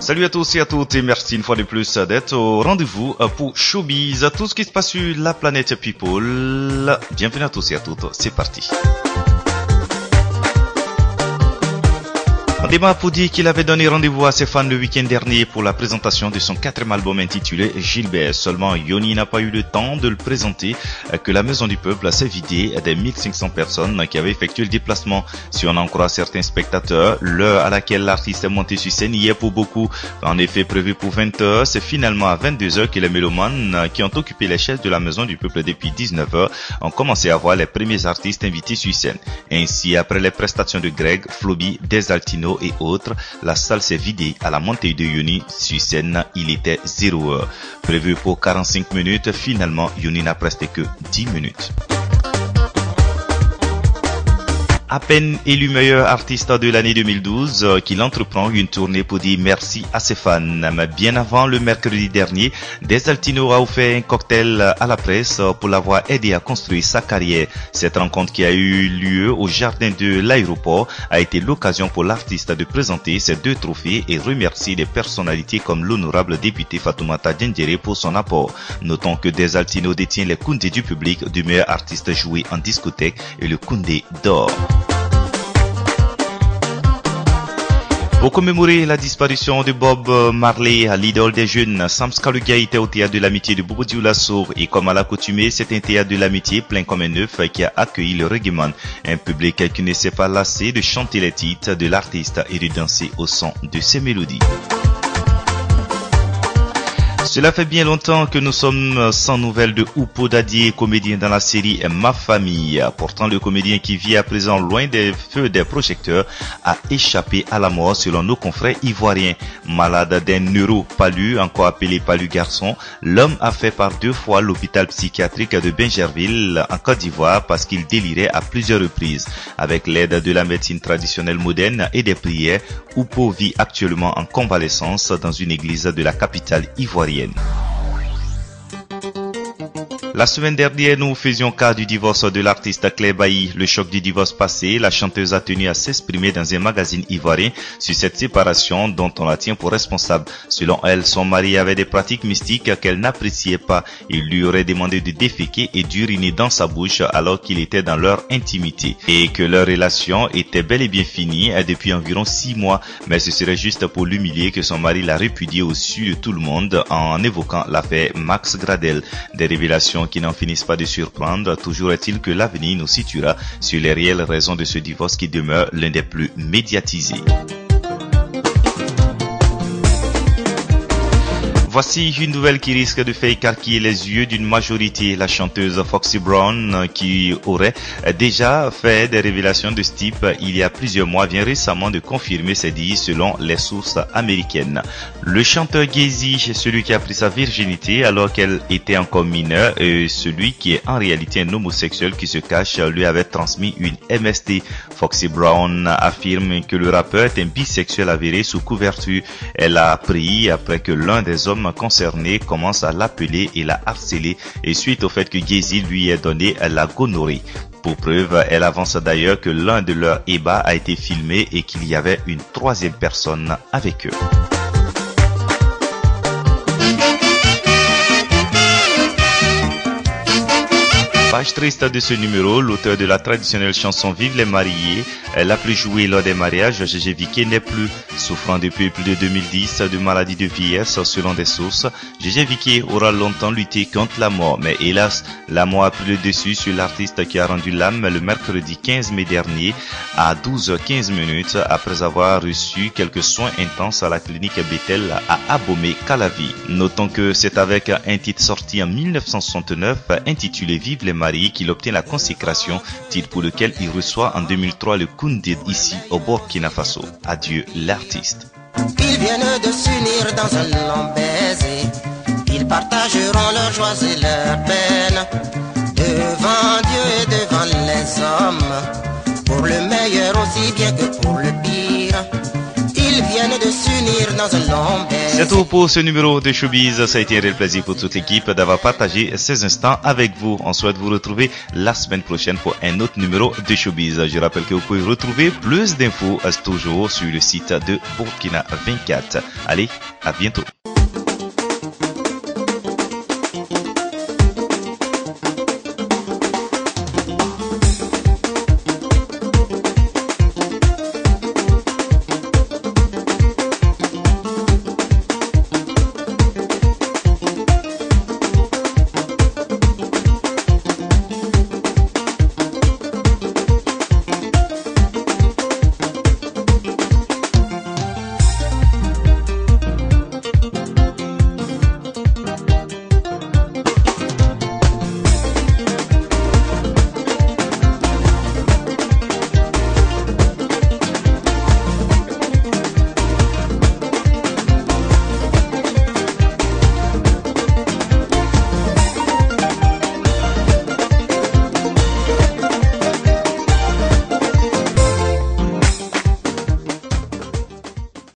Salut à tous et à toutes et merci une fois de plus d'être au rendez-vous pour Showbiz, tout ce qui se passe sur la planète People. Bienvenue à tous et à toutes, c'est parti. On démarre pour dire qu'il avait donné rendez-vous à ses fans le week-end dernier pour la présentation de son 4e album intitulé Gilbert. Seulement, Yoni n'a pas eu le temps de le présenter, que la Maison du Peuple s'est vidée des 1500 personnes qui avaient effectué le déplacement. Si on en croit certains spectateurs, l'heure à laquelle l'artiste est monté sur scène hier pour beaucoup, en effet prévu pour 20h, c'est finalement à 22h que les mélomanes qui ont occupé les chaises de la Maison du Peuple depuis 19h ont commencé à voir les premiers artistes invités sur scène. Ainsi, après les prestations de Greg, Floby, Desaltino et autres, la salle s'est vidée à la montée de Yoni sur scène. Il était 0h. Prévu pour 45 minutes, finalement Yoni n'a presté que 10 minutes. À peine élu meilleur artiste de l'année 2012, qu'il entreprend une tournée pour dire merci à ses fans. Mais bien avant le mercredi dernier, Desaltino a offert un cocktail à la presse pour l'avoir aidé à construire sa carrière. Cette rencontre qui a eu lieu au jardin de l'aéroport a été l'occasion pour l'artiste de présenter ses 2 trophées et remercier des personnalités comme l'honorable député Fatoumata Diendéré pour son apport. Notons que Desaltino détient les Koundé du public du meilleur artiste joué en discothèque et le Koundé d'or. Pour commémorer la disparition de Bob Marley, l'idole des jeunes, Sams Kaluga était au théâtre de l'amitié de Bobo Dioulasso et comme à l'accoutumée, c'est un théâtre de l'amitié plein comme un œuf qui a accueilli le reggaeman, un public qui ne s'est pas lassé de chanter les titres de l'artiste et de danser au son de ses mélodies. Cela fait bien longtemps que nous sommes sans nouvelles de Oupo Dadié, comédien dans la série Ma Famille. Pourtant, le comédien qui vit à présent loin des feux des projecteurs a échappé à la mort selon nos confrères ivoiriens. Malade d'un neuropalu, encore appelé palu garçon, l'homme a fait par 2 fois l'hôpital psychiatrique de Bingerville en Côte d'Ivoire parce qu'il délirait à plusieurs reprises. Avec l'aide de la médecine traditionnelle moderne et des prières, Oupo vit actuellement en convalescence dans une église de la capitale ivoirienne. La semaine dernière, nous faisions cas du divorce de l'artiste Claire Bailly. Le choc du divorce passé, la chanteuse a tenu à s'exprimer dans un magazine ivoirien sur cette séparation dont on la tient pour responsable. Selon elle, son mari avait des pratiques mystiques qu'elle n'appréciait pas. Il lui aurait demandé de déféquer et d'uriner dans sa bouche alors qu'il était dans leur intimité. Et que leur relation était bel et bien finie depuis environ 6 mois. Mais ce serait juste pour l'humilier que son mari l'a répudié au su de tout le monde en évoquant l'affaire Max Gradel. Des révélations qui n'en finissent pas de surprendre. Toujours est-il que l'avenir nous situera sur les réelles raisons de ce divorce qui demeure l'un des plus médiatisés. Voici une nouvelle qui risque de faire écarquiller les yeux d'une majorité. La chanteuse Foxy Brown, qui aurait déjà fait des révélations de ce type il y a plusieurs mois, vient récemment de confirmer ses dires selon les sources américaines. Le chanteur Jay-Z, celui qui a pris sa virginité alors qu'elle était encore mineure, et celui qui est en réalité un homosexuel qui se cache, lui avait transmis une MST. Foxy Brown affirme que le rappeur est un bisexuel avéré sous couverture. Elle a appris après que l'un des hommes concernés commence à l'appeler et la harceler et suite au fait que Jay-Z lui ait donné la gonorrhée. Pour preuve, elle avance d'ailleurs que l'un de leurs ébats a été filmé et qu'il y avait une 3e personne avec eux. Page triste de ce numéro, l'auteur de la traditionnelle chanson Vive les mariés, la plus jouée lors des mariages, Gégé Viké n'est plus. Souffrant depuis plus de 2010 de maladie de vieillesse selon des sources, Gégé Viké aura longtemps lutté contre la mort. Mais hélas, la mort a pris le dessus sur l'artiste qui a rendu l'âme le mercredi 15 mai dernier à 12h15 après avoir reçu quelques soins intenses à la clinique Bethel à Abomey-Calavi. Notons que c'est avec un titre sorti en 1969 intitulé Vive les mariés qu'il obtient la consécration, titre pour lequel il reçoit en 2003 le Koundé ici au Burkina Faso. Adieu l'artiste. Ils viennent de s'unir dans un long baiser. Ils partageront leurs joies et leurs peines devant Dieu et devant les hommes, pour le meilleur aussi bien que pour le pire. Ils viennent de s'unir dans un long baiser. C'est tout pour ce numéro de Showbiz. Ça a été un réel plaisir pour toute l'équipe d'avoir partagé ces instants avec vous. On souhaite vous retrouver la semaine prochaine pour un autre numéro de Showbiz. Je rappelle que vous pouvez retrouver plus d'infos toujours sur le site de Burkina 24. Allez, à bientôt.